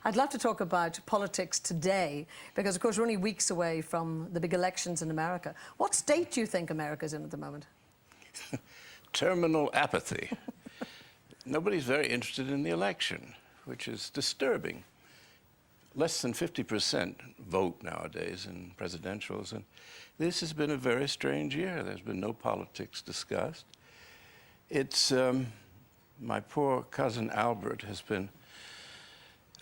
I'd love to talk about politics today, because, of course, we're only weeks away from the big elections in America. What state do you think America's in at the moment? Terminal apathy. Nobody's very interested in the election, which is disturbing. Less than 50% vote nowadays in presidentials, and this has been a very strange year. There's been no politics discussed. It's, my poor cousin Albert has been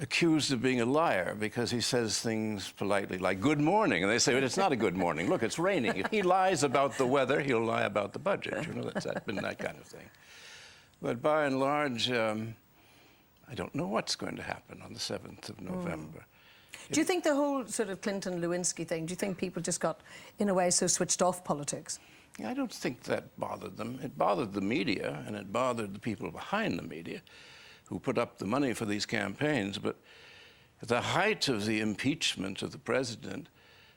accused of being a liar because he says things politely like, good morning, and they say, well, it's not a good morning. Look, it's raining. If he lies about the weather, he'll lie about the budget. You know, that's been that kind of thing. But by and large, I don't know what's going to happen on the 7th of November. Do you think the whole sort of Clinton-Lewinsky thing, do you think people just got, in a way, so switched off politics? I don't think that bothered them. It bothered the media, and it bothered the people behind the media who put up the money for these campaigns. But at the height of the impeachment of the president,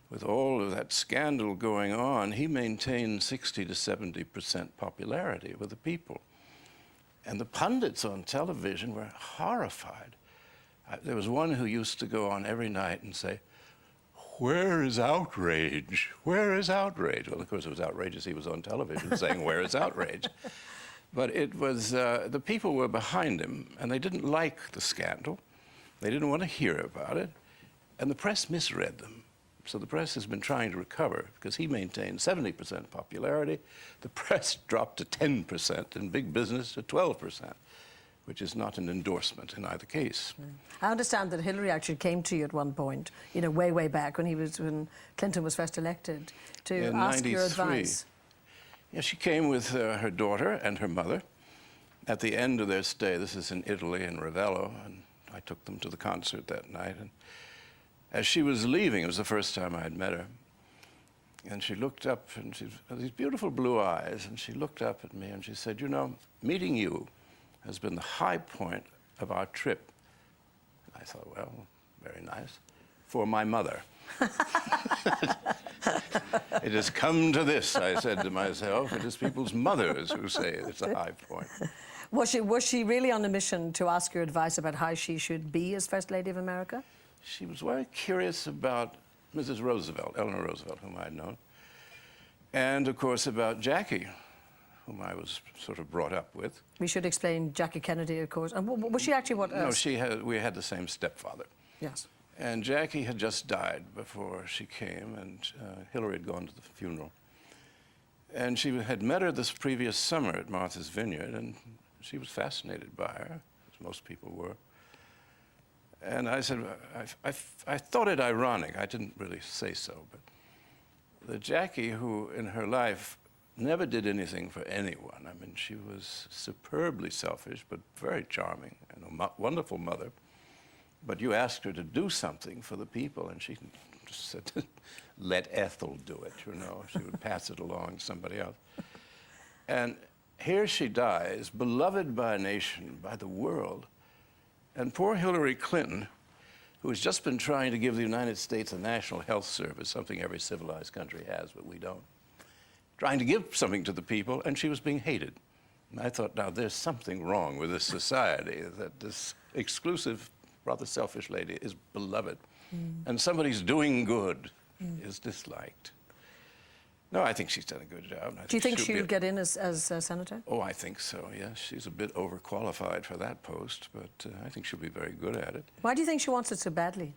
with all of that scandal going on, he maintained 60 to 70% popularity with the people. And the pundits on television were horrified. There was one who used to go on every night and say, where is outrage? Where is outrage? Well, of course, it was outrageous. He was on television saying, where is outrage? But it was, the people were behind him, and they didn't like the scandal. They didn't want to hear about it, and the press misread them. So the press has been trying to recover, because he maintained 70% popularity. The press dropped to 10%, and big business to 12%, which is not an endorsement in either case. I understand that Hillary actually came to you at one point, you know, way, way back when Clinton was first elected, to ask your advice. Yeah, she came with her daughter and her mother at the end of their stay. This is in Italy, in Ravello, and I took them to the concert that night. And as she was leaving, it was the first time I had met her, and she looked up, and she had these beautiful blue eyes, and she looked up at me and she said, you know, meeting you has been the high point of our trip. I thought, well, very nice. For my mother. It has come to this, I said to myself. It is people's mothers who say it's a high point. Was she really on a mission to ask your advice about how she should be as First Lady of America? She was very curious about Mrs. Roosevelt, Eleanor Roosevelt, whom I had known, and, of course, about Jackie, whom I was sort of brought up with. We should explain Jackie Kennedy, of course. And was she actually what? No, we had the same stepfather. Yes. And Jackie had just died before she came, and Hillary had gone to the funeral. And she had met her this previous summer at Martha's Vineyard, and she was fascinated by her, as most people were. And I said, I thought it ironic, I didn't really say so, but that Jackie, who in her life never did anything for anyone. I mean, she was superbly selfish, but very charming, and a wonderful mother. But you asked her to do something for the people, and she just said, let Ethel do it, you know. She would pass it along to somebody else. And here she dies, beloved by a nation, by the world. And poor Hillary Clinton, who has just been trying to give the United States a national health service, something every civilized country has, but we don't, trying to give something to the people, and she was being hated. And I thought, now, there's something wrong with this society, that this exclusive, rather selfish lady is beloved, and somebody's doing good is disliked. No, I think she's done a good job. Do you think she'll get in as senator? Oh, I think so, yes. She's a bit overqualified for that post, but I think she'll be very good at it. Why do you think she wants it so badly?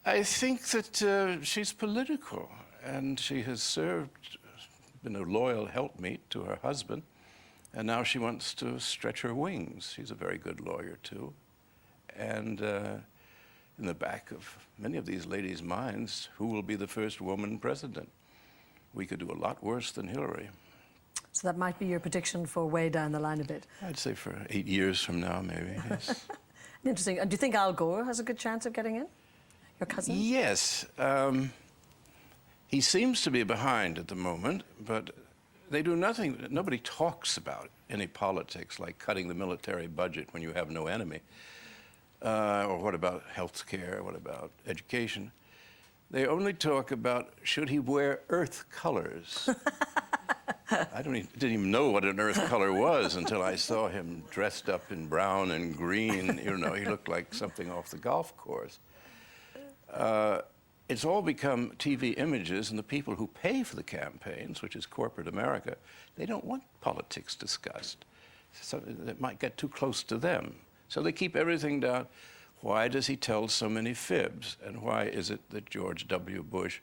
I think that she's political, and she has been a loyal helpmeet to her husband, and now she wants to stretch her wings. She's a very good lawyer, too. And in the back of many of these ladies' minds, who will be the first woman president? We could do a lot worse than Hillary. So that might be your prediction for way down the line a bit. I'd say for 8 years from now, maybe, yes. Interesting. And do you think Al Gore has a good chance of getting in? Your cousin? Yes. He seems to be behind at the moment, but they do nothing. Nobody talks about any politics, like cutting the military budget when you have no enemy. Or what about health care? What about education? They only talk about, should he wear earth colors? didn't even know what an earth color was until I saw him dressed up in brown and green. You know, he looked like something off the golf course. It's all become TV images, and the people who pay for the campaigns, which is corporate America, they don't want politics discussed. So it might get too close to them. So they keep everything down. Why does he tell so many fibs? And why is it that George W. Bush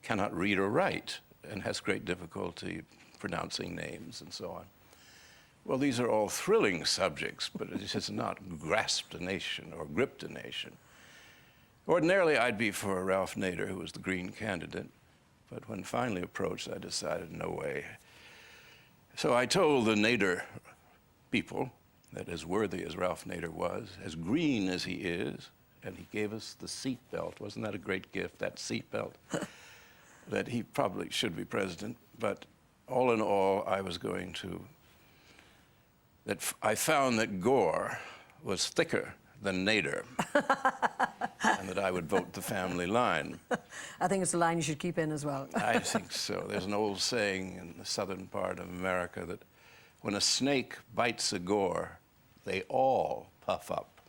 cannot read or write and has great difficulty pronouncing names and so on? Well, these are all thrilling subjects, but it has not grasped a nation or gripped a nation. Ordinarily, I'd be for Ralph Nader, who was the Green candidate, but when finally approached, I decided, no way. So I told the Nader people that as worthy as Ralph Nader was, as green as he is, and he gave us the seat belt. Wasn't that a great gift, that seat belt? That he probably should be president. But all in all, I found that Gore was thicker than Nader, and that I would vote the family line. I think it's a line you should keep in as well. I think so. There's an old saying in the southern part of America that when a snake bites a Gore, they all puff up.